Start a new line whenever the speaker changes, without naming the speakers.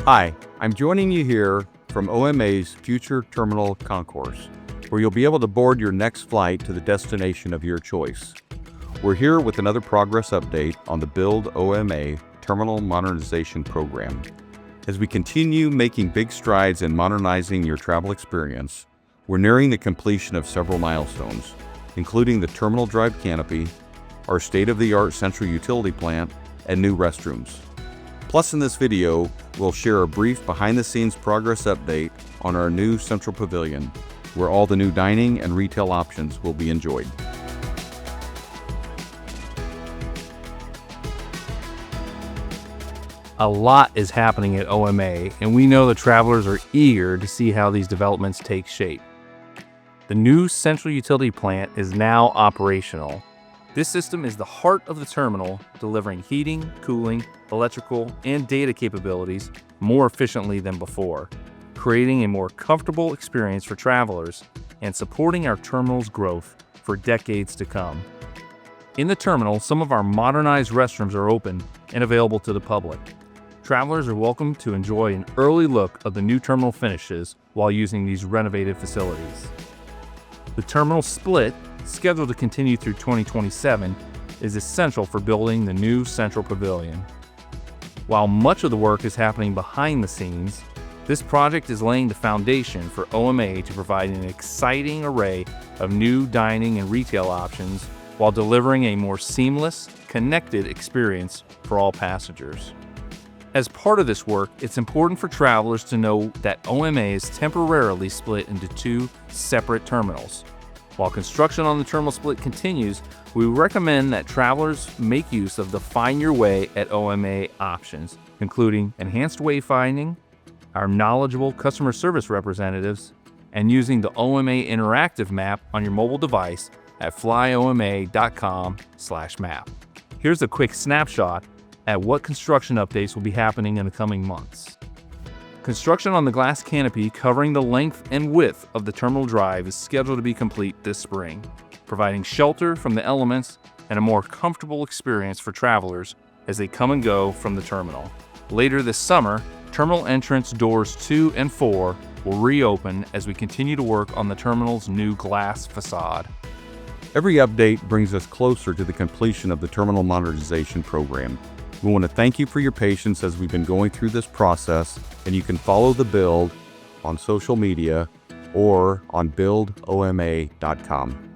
Hi, I'm joining you here from OMA's Future Terminal Concourse, where you'll be able to board your next flight to the destination of your choice. We're here with another progress update on the Build OMA Terminal Modernization Program. As we continue making big strides in modernizing your travel experience, we're nearing the completion of several milestones, including the terminal drive canopy, our state-of-the-art central utility plant, and new restrooms. Plus, in this video, we'll share a brief behind-the-scenes progress update on our new Central Pavilion, where all the new dining and retail options will be enjoyed.
A lot is happening at OMA, and we know the travelers are eager to see how these developments take shape. The new central utility plant is now operational. This system is the heart of the terminal, delivering heating, cooling, electrical, and data capabilities more efficiently than before, creating a more comfortable experience for travelers and supporting our terminal's growth for decades to come. In the terminal, some of our modernized restrooms are open and available to the public. Travelers are welcome to enjoy an early look of the new terminal finishes while using these renovated facilities. The terminal split, scheduled to continue through 2027, is essential for building the new Central Pavilion. While much of the work is happening behind the scenes, this project is laying the foundation for OMA to provide an exciting array of new dining and retail options while delivering a more seamless, connected experience for all passengers. As part of this work, it's important for travelers to know that OMA is temporarily split into two separate terminals. While construction on the terminal split continues, we recommend that travelers make use of the Find Your Way at OMA options, including enhanced wayfinding, our knowledgeable customer service representatives, and using the OMA interactive map on your mobile device at flyoma.com/map. Here's a quick snapshot at what construction updates will be happening in the coming months. Construction on the glass canopy covering the length and width of the terminal drive is scheduled to be complete this spring, providing shelter from the elements and a more comfortable experience for travelers as they come and go from the terminal. Later this summer, terminal entrance doors 2 and 4 will reopen as we continue to work on the terminal's new glass facade.
Every update brings us closer to the completion of the Terminal Modernization Program. We want to thank you for your patience as we've been going through this process, and you can follow the build on social media or on buildoma.com.